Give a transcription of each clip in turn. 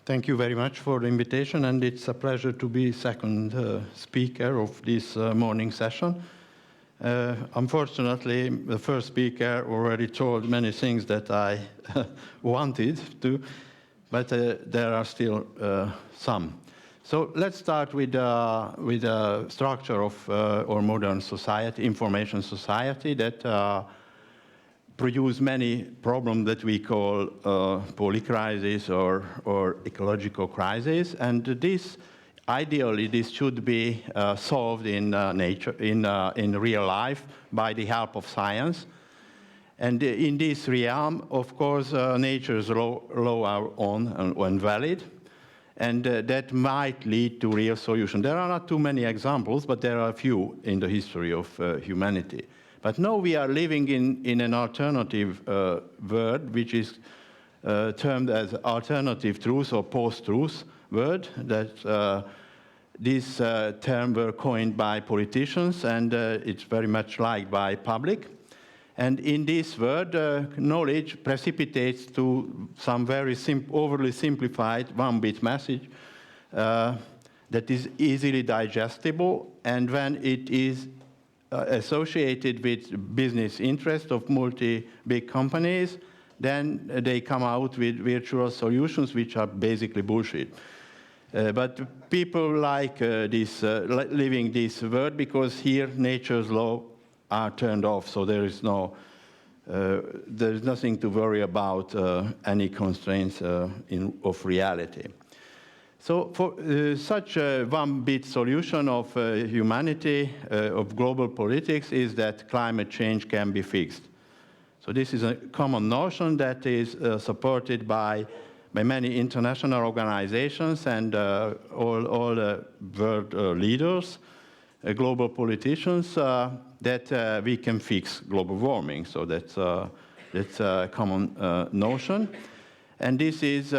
Thank you very much for the invitation, and it's a pleasure to be second speaker of this morning session. Unfortunately, the first speaker already told many things that I wanted to, but there are still some. So let's start with the structure of our modern society, information society, that produce many problems that we call polycrisis or ecological crisis, and ideally this should be solved in nature, in real life, by the help of science. And in this realm, of course, nature's law are on and valid, and that might lead to real solutions. There are not too many examples, but there are a few in the history of humanity. But now we are living in an alternative world, which is termed as alternative truth or post-truth world. That this term were coined by politicians, and it's very much liked by public. And in this world, knowledge precipitates to some very overly simplified one-bit message that is easily digestible, and when it is associated with business interest of big companies, then they come out with virtual solutions which are basically bullshit. But people like living this world because here nature's law are turned off, so there is nothing to worry about any constraints of reality. So for such a one-bit solution of humanity, of global politics, is that climate change can be fixed. So this is a common notion that is supported by many international organizations and all world leaders, global politicians, that we can fix global warming. So that's a common notion. And this is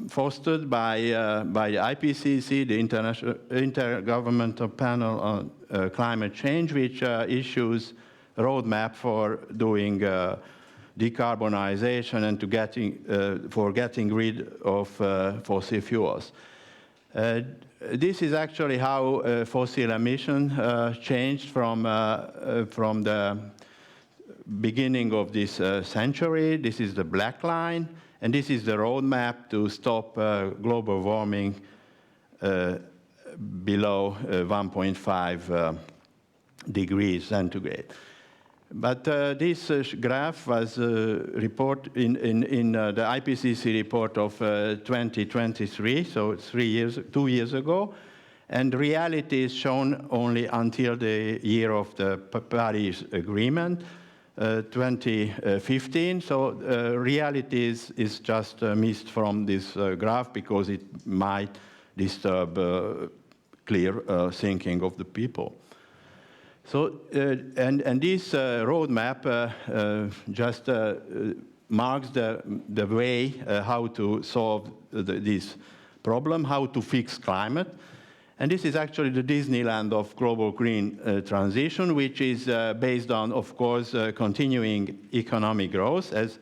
fostered by the IPCC, the Intergovernmental Panel on Climate Change, which issues a roadmap for doing decarbonization and for getting rid of fossil fuels. This is actually how fossil emission changed from the beginning of this century. This is the black line. And this is the roadmap to stop global warming below 1.5 degrees centigrade. But this graph was reported in the IPCC report of 2023, so 2 years ago. And reality is shown only until the year of the Paris Agreement. 2015, so reality is just missed from this graph because it might disturb clear thinking of the people. So, and this roadmap just marks the way how to solve this problem, how to fix climate. And this is actually the Disneyland of global green transition, which is based on, of course, continuing economic growth as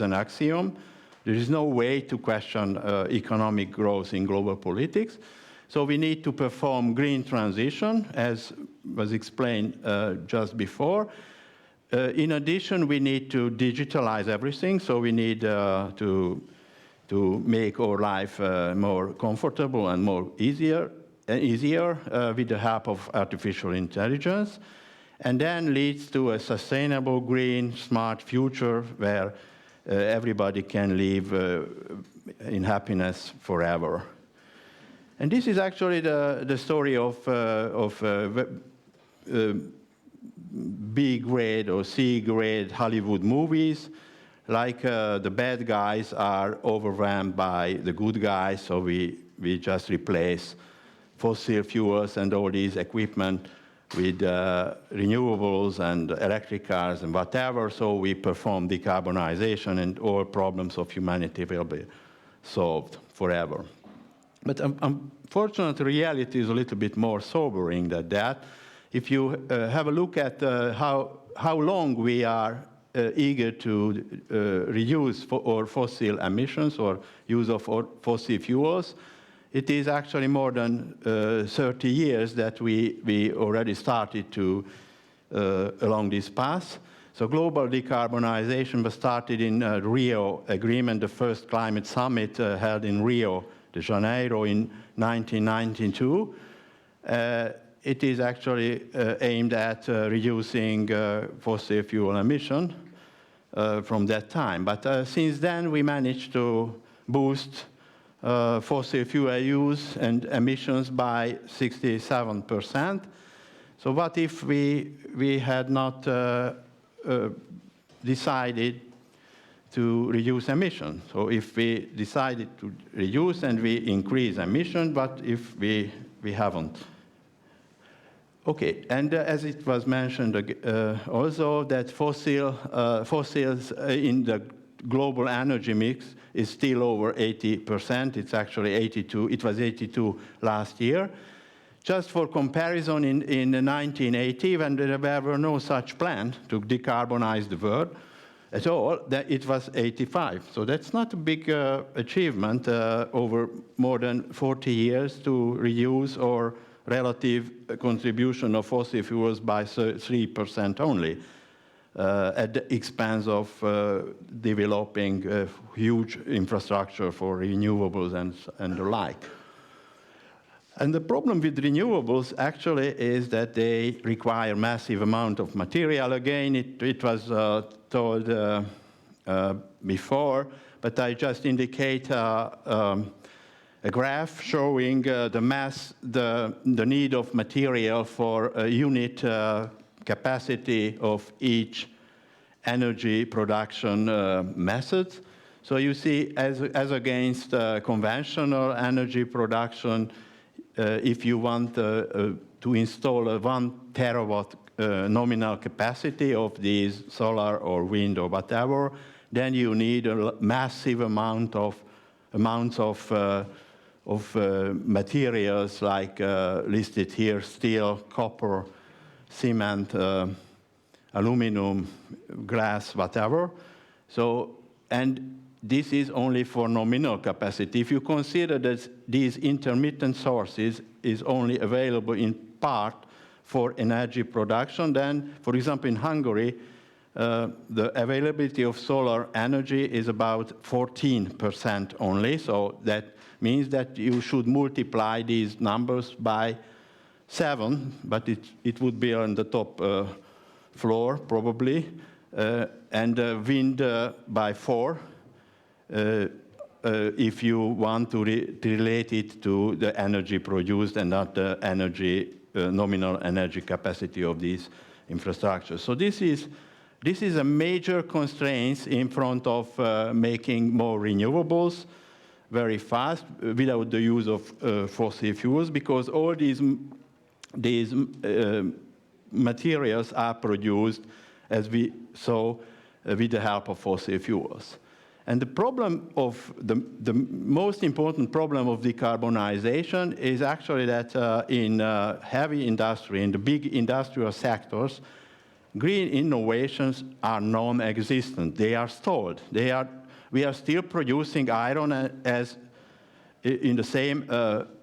an axiom. There is no way to question economic growth in global politics. So we need to perform green transition, as was explained just before. In addition, we need to digitalize everything. So we need to make our life more comfortable and more easier with the help of artificial intelligence, and then leads to a sustainable, green, smart future where everybody can live in happiness forever. And this is actually the story of B-grade or C-grade Hollywood movies. Like the bad guys are overwhelmed by the good guys, so we just replace fossil fuels and all these equipment with renewables and electric cars and whatever, so we perform decarbonization and all problems of humanity will be solved forever. But unfortunately, reality is a little bit more sobering than that. If you have a look at how long we are eager to reduce our fossil emissions or use of fossil fuels. It is actually more than 30 years that we already started to along this path. So global decarbonization was started in Rio Agreement, the first climate summit held in Rio de Janeiro in 1992. It is actually aimed at reducing fossil fuel emission from that time. But since then, we managed to boost fossil fuel use and emissions by 67%. So what if we had not decided to reduce emissions? So if we decided to reduce and we increase emission, but if we haven't? Okay, and as it was mentioned also, that fossils in the global energy mix is still over 80%. It's actually 82. It was 82 last year. Just for comparison, in 1980, when there were no such plan to decarbonize the world at all, that it was 85. So that's not a big achievement over more than 40 years to reduce our relative contribution of fossil fuels by 3% only, at the expense of developing huge infrastructure for renewables and the like. And the problem with renewables actually is that they require massive amount of material. Again, it was told before, but I just indicate a graph showing the need of material for a unit capacity of each energy production method. So you see, as against conventional energy production, if you want to install a 1 terawatt nominal capacity of these solar or wind or whatever, then you need a massive amounts of materials like listed here: steel, copper, cement, aluminum, glass, whatever. So, and this is only for nominal capacity. If you consider that these intermittent sources is only available in part for energy production, then, for example, in Hungary, the availability of solar energy is about 14% only. So that means that you should multiply these numbers by 7, but it would be on the top floor probably, and wind by 4. If you want to relate it to the energy produced and not the nominal energy capacity of these infrastructures. So this is a major constraint in front of making more renewables very fast without the use of fossil fuels, because all these materials are produced, as we saw, with the help of fossil fuels. And the problem of the most important problem of decarbonization is actually that in heavy industry, in the big industrial sectors, green innovations are non-existent. They are stalled. We are still producing iron as in the same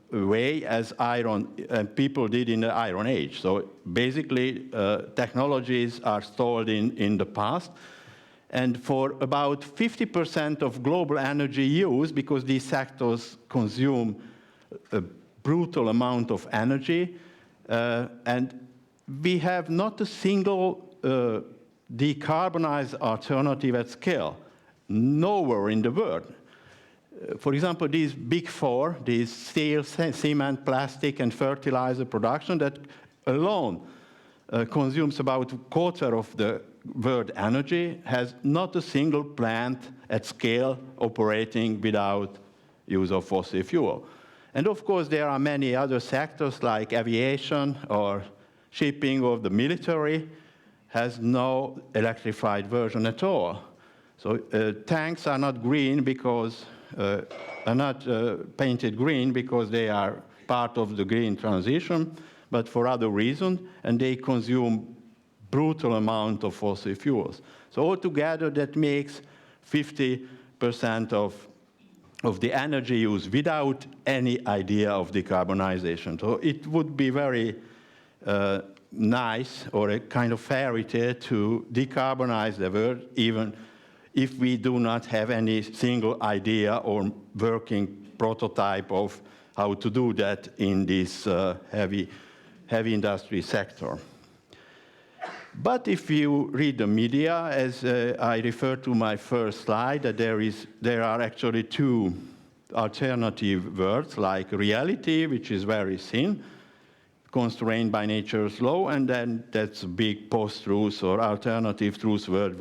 way as iron people did in the Iron Age. So basically, technologies are stalled in the past. And for about 50% of global energy use, because these sectors consume a brutal amount of energy, and we have not a single decarbonized alternative at scale, nowhere in the world. For example, these big four, these steel, cement, plastic, and fertilizer production that alone consumes about a quarter of the world energy, has not a single plant at scale operating without use of fossil fuel. And of course, there are many other sectors like aviation or shipping or the military has no electrified version at all. So tanks are not green because are not painted green because they are part of the green transition, but for other reasons, and they consume brutal amount of fossil fuels. So altogether, that makes 50% of the energy use without any idea of decarbonization. So it would be very nice, or a kind of fairy tale, to decarbonize the world, even if we do not have any single idea or working prototype of how to do that in this heavy industry sector. But if you read the media, as I referred to my first slide, that there are actually two alternative words, like reality, which is very thin, constrained by nature's law, and then that's big post-truth or alternative truth word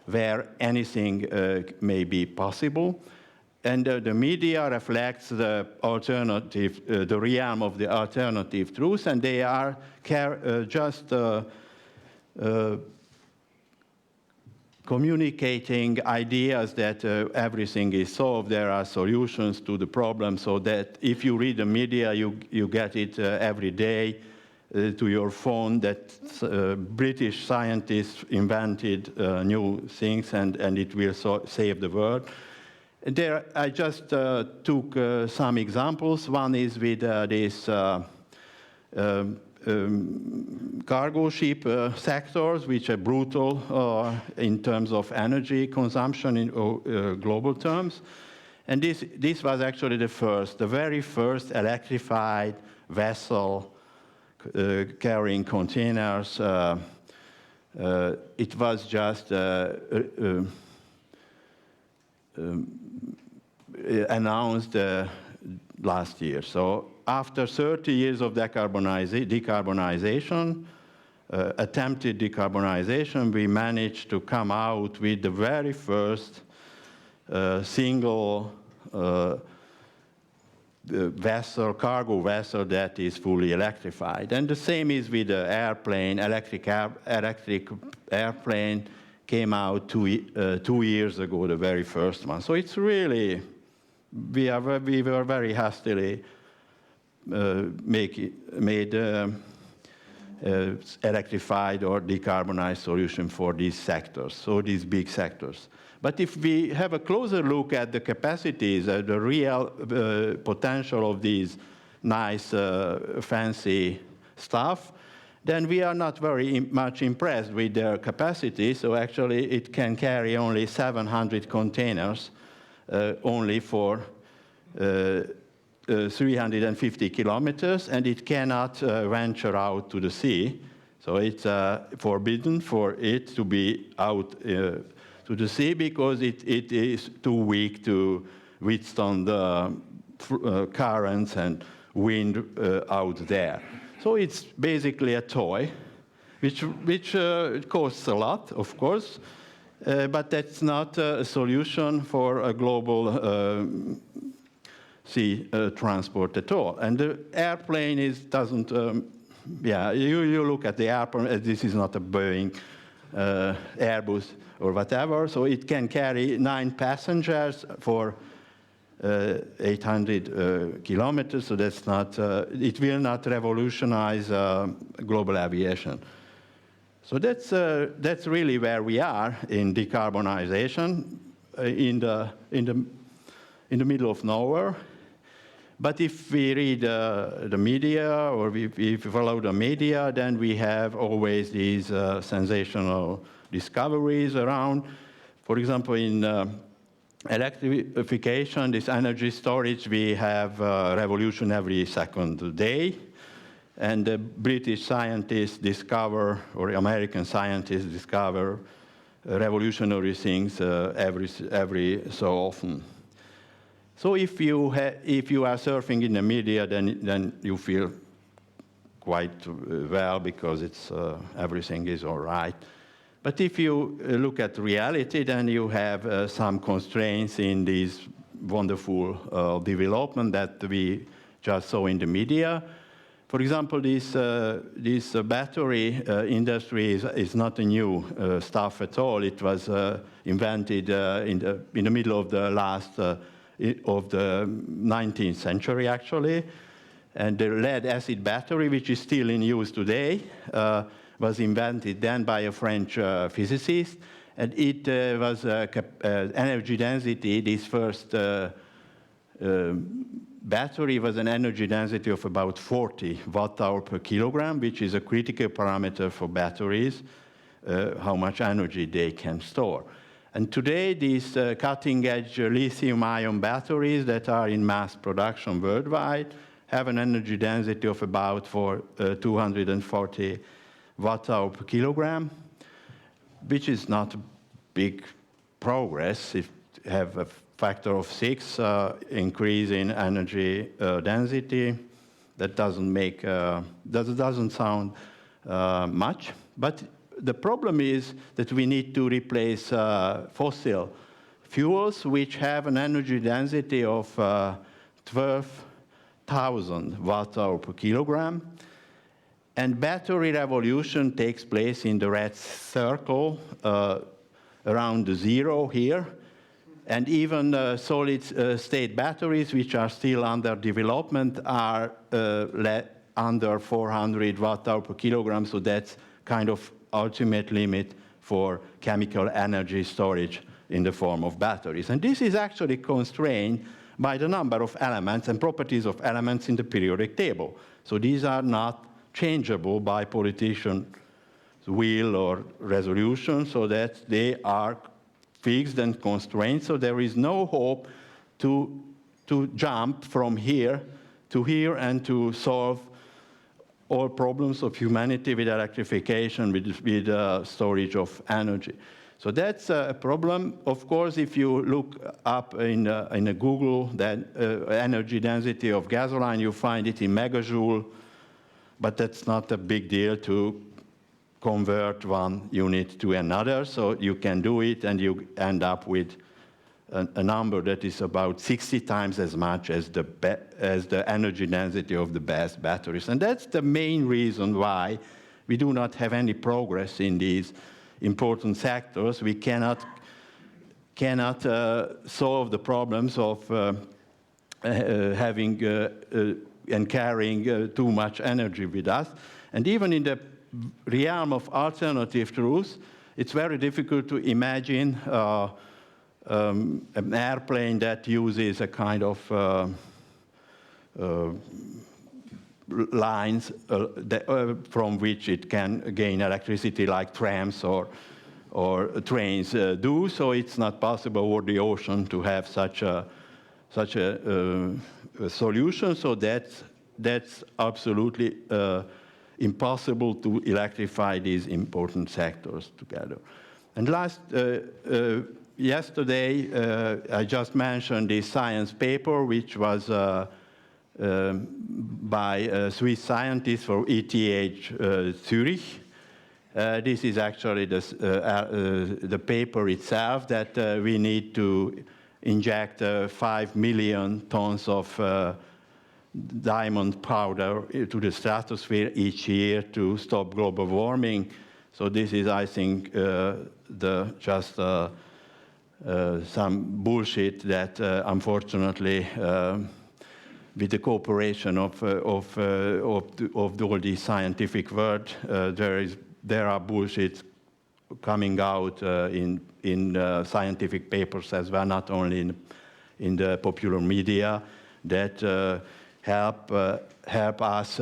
where anything may be possible. And the media reflects the alternative, the realm of the alternative truth, and they are just communicating ideas that everything is solved, there are solutions to the problem, so that if you read the media, you get it every day to your phone, that British scientists invented new things and it will save the world. There, I just took some examples. One is with this cargo ship sectors, which are brutal in terms of energy consumption in global terms. And this was actually the very first electrified vessel carrying containers. It was just announced last year. So after 30 years of decarbonization, attempted decarbonization, we managed to come out with the very first single cargo vessel that is fully electrified. And the same is with the airplane. Electric airplane came out 2 years ago, the very first one. So it's really, we were very hastily made electrified or decarbonized solution for these sectors, so these big sectors. But if we have a closer look at the capacities, the real potential of these nice, fancy stuff, then we are not very much impressed with their capacity. So actually, it can carry only 700 containers, only for 350 kilometers, and it cannot venture out to the sea. So it's forbidden for it to be out to the sea because it is too weak to withstand the currents and wind out there. So it's basically a toy, which costs a lot, of course, but that's not a solution for a global sea transport at all. And the airplane doesn't, you look at the airplane, this is not a Boeing, Airbus, or whatever, so it can carry 9 passengers for 800 kilometers, so that's not, it will not revolutionize global aviation. So that's really where we are in decarbonization, in the middle of nowhere. But if we read the media, or if we follow the media, then we have always these sensational discoveries around. For example, in electrification, this energy storage, we have a revolution every second day. And the British scientists discover, or American scientists discover, revolutionary things every so often. So if you are surfing in the media, then you feel quite well because it's everything is all right. But if you look at reality, then you have some constraints in this wonderful development that we just saw in the media. For example, this battery industry is not a new stuff at all. It was invented in the middle of the 19th century, actually. And the lead-acid battery, which is still in use today, was invented then by a French physicist. And it was energy density, this first battery was an energy density of about 40 watt-hour per kilogram, which is a critical parameter for batteries, how much energy they can store. And today, these cutting-edge lithium-ion batteries that are in mass production worldwide have an energy density of about 240 watt-hour per kilogram, which is not a big progress if you have a factor of 6 increase in energy density. That doesn't sound much, but the problem is that we need to replace fossil fuels, which have an energy density of 12,000 watt-hour per kilogram. And battery revolution takes place in the red circle around the 0 here. And even solid-state batteries, which are still under development, are under 400 watt-hour per kilogram, so that's kind of ultimate limit for chemical energy storage in the form of batteries. And this is actually constrained by the number of elements and properties of elements in the periodic table. So these are not changeable by politicians' will or resolution, so that they are fixed and constrained. So there is no hope to jump from here to here and to solve all problems of humanity with electrification, with storage of energy. So that's a problem. Of course, if you look up in a Google that energy density of gasoline, you find it in megajoule, but that's not a big deal to convert one unit to another. So you can do it, and you end up with a number that is about 60 times as much as the energy density of the best batteries. And that's the main reason why we do not have any progress in these important sectors. We cannot solve the problems of having and carrying too much energy with us. And even in the realm of alternative truths, it's very difficult to imagine an airplane that uses a kind of lines from which it can gain electricity, like trams or trains do. So it's not possible over the ocean to have such a solution. So that's absolutely impossible to electrify these important sectors together. And yesterday, I just mentioned the science paper, which was by Swiss scientists for ETH Zurich. This is actually the paper itself, that we need to inject 5 million tons of diamond powder to the stratosphere each year to stop global warming. So this is, I think, just some bullshit that, unfortunately, with the cooperation of all the scientific world, there are bullshit coming out in scientific papers as well, not only in the popular media, that help us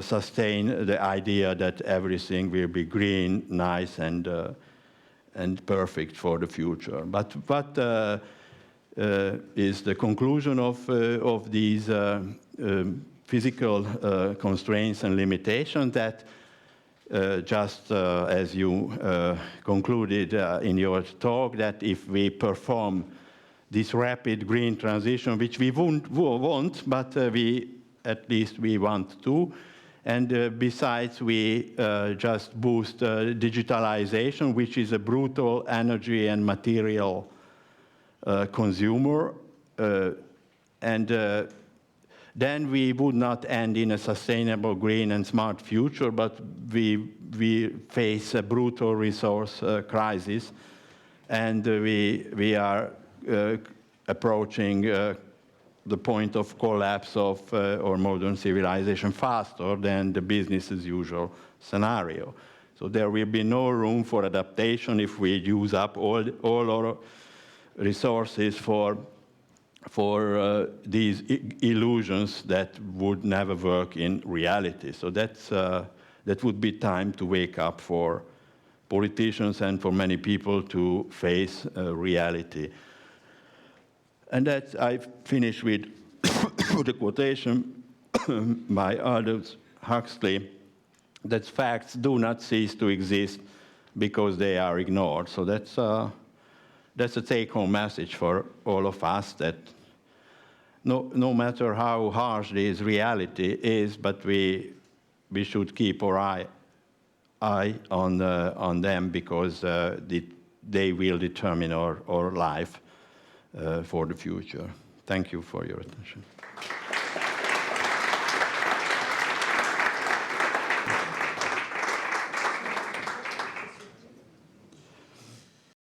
sustain the idea that everything will be green, nice, and perfect for the future. But what is the conclusion of these physical constraints and limitations? That just as you concluded in your talk, that if we perform this rapid green transition, which we won't want, but at least we want to. And besides, we just boost digitalization, which is a brutal energy and material consumer. And then we would not end in a sustainable, green, and smart future, but we face a brutal resource crisis. And we are approaching the point of collapse of our modern civilization faster than the business as usual scenario. So there will be no room for adaptation if we use up all our resources for these illusions that would never work in reality. So that would be time to wake up for politicians and for many people to face reality. And that I finish with the quotation by Aldous Huxley, that facts do not cease to exist because they are ignored. So that's a take-home message for all of us, that no matter how harsh this reality is, but we should keep our eye on them, because they will determine our life for the future. Thank you for your attention.